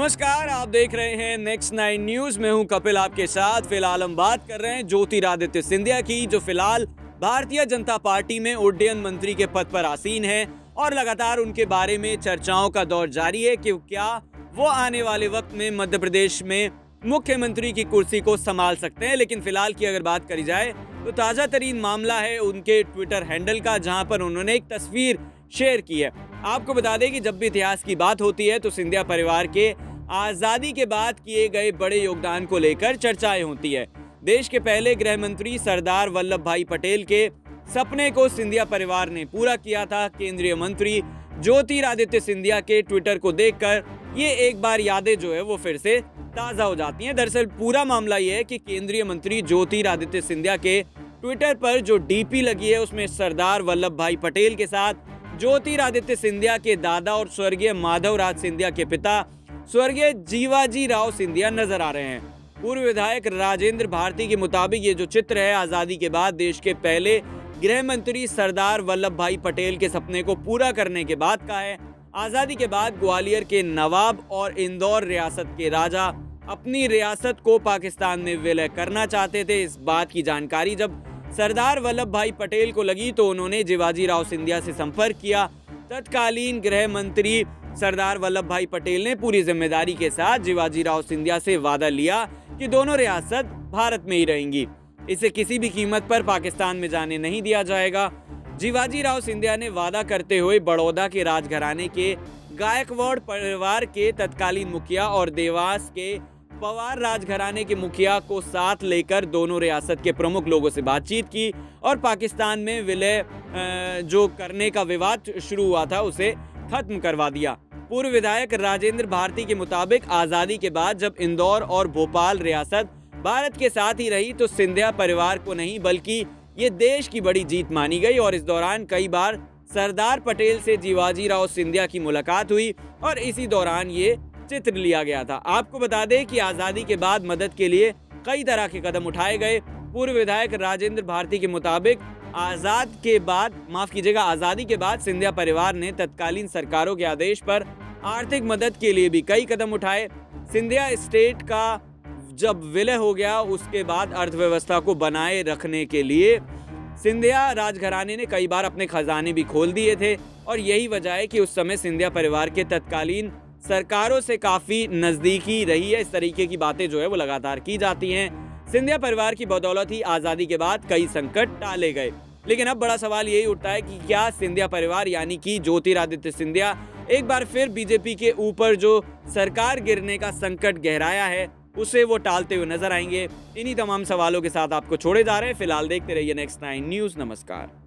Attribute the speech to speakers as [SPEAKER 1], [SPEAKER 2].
[SPEAKER 1] नमस्कार, आप देख रहे हैं नेक्स्ट 9 न्यूज में हूं कपिल आपके साथ। फिलहाल हम बात कर रहे हैं ज्योतिरादित्य सिंधिया की, जो फिलहाल भारतीय जनता पार्टी में उड्डयन मंत्री के पद पर आसीन हैं और लगातार उनके बारे में चर्चाओं का दौर जारी है कि क्या वो आने वाले वक्त में मध्य प्रदेश में मुख्यमंत्री की कुर्सी को संभाल सकते हैं। लेकिन फिलहाल की अगर बात करी जाए तो ताजा तरीन मामला है उनके ट्विटर हैंडल का, जहां पर उन्होंने एक तस्वीर शेयर की है। आपको बता दें कि जब भी इतिहास की बात होती है तो सिंधिया परिवार के आजादी के बाद किए गए बड़े योगदान को लेकर चर्चाएं होती है। देश के पहले गृह मंत्री सरदार वल्लभ भाई पटेल के सपने को सिंधिया परिवार ने पूरा किया था। केंद्रीय मंत्री ज्योतिरादित्य सिंधिया के ट्विटर को देखकर ये एक बार यादें जो है वो फिर से ताजा हो जाती हैं। दरअसल पूरा मामला ये है कि केंद्रीय मंत्री ज्योतिरादित्य सिंधिया के ट्विटर पर जो डीपी लगी है उसमें सरदार वल्लभ भाई पटेल के साथ ज्योतिरादित्य सिंधिया के दादा और स्वर्गीय माधवराज सिंधिया के पिता स्वर्गीय जीवाजी राव सिंधिया नजर आ रहे हैं। पूर्व विधायक राजेंद्र भारती के मुताबिक ये जो चित्र है आजादी के बाद देश के पहले गृह मंत्री सरदार वल्लभ भाई पटेल के सपने को पूरा करने के बाद का है। आजादी के बाद ग्वालियर के नवाब और इंदौर रियासत के राजा अपनी रियासत को पाकिस्तान में विलय करना चाहते थे। इस बात की जानकारी जब सरदार वल्लभ भाई पटेल को लगी तो उन्होंने जीवाजी राव सिंधिया से संपर्क किया। तत्कालीन गृह मंत्री सरदार वल्लभ भाई पटेल ने पूरी जिम्मेदारी के साथ जीवाजी राव सिंधिया से वादा लिया कि दोनों रियासत भारत में ही रहेंगी, इसे किसी भी कीमत पर पाकिस्तान में जाने नहीं दिया जाएगा। जीवाजी राव सिंधिया ने वादा करते हुए बड़ौदा के राजघराने के गायकवाड़ परिवार के तत्कालीन मुखिया और देवास के पवार राजघराने के मुखिया को साथ लेकर दोनों रियासत के प्रमुख लोगों से बातचीत की और पाकिस्तान में विलय जो करने का विवाद शुरू हुआ था उसे खत्म करवा दिया। पूर्व विधायक राजेंद्र भारती के मुताबिक आजादी के बाद जब इंदौर और भोपाल रियासत भारत के साथ ही रही तो सिंधिया परिवार को नहीं बल्कि ये देश की बड़ी जीत मानी गई और इस दौरान कई बार सरदार पटेल से जीवाजी राव सिंधिया की मुलाकात हुई और इसी दौरान ये चित्र लिया गया था। आपको बता दें कि आजादी के बाद मदद के लिए कई तरह के कदम उठाए गए। पूर्व विधायक राजेंद्र भारती के मुताबिक आजादी के बाद सिंधिया परिवार ने तत्कालीन सरकारों के आदेश पर आर्थिक मदद के लिए भी कई कदम उठाए। सिंधिया स्टेट का जब विलय हो गया उसके बाद अर्थव्यवस्था को बनाए रखने के लिए सिंधिया राजघराने ने कई बार अपने खजाने भी खोल दिए थे और यही वजह है कि उस समय सिंधिया परिवार के तत्कालीन सरकारों से काफी नजदीकी रही है। इस तरीके की बातें जो है वो लगातार की जाती हैं। सिंधिया परिवार की बदौलत ही आजादी के बाद कई संकट टाले गए। लेकिन अब बड़ा सवाल यही उठता है कि क्या सिंधिया परिवार यानी कि ज्योतिरादित्य सिंधिया एक बार फिर बीजेपी के ऊपर जो सरकार गिरने का संकट गहराया है उसे वो टालते हुए नजर आएंगे। इन्हीं तमाम सवालों के साथ आपको छोड़े जा रहे हैं। फिलहाल देखते रहिए नेक्स्ट 9 न्यूज। नमस्कार।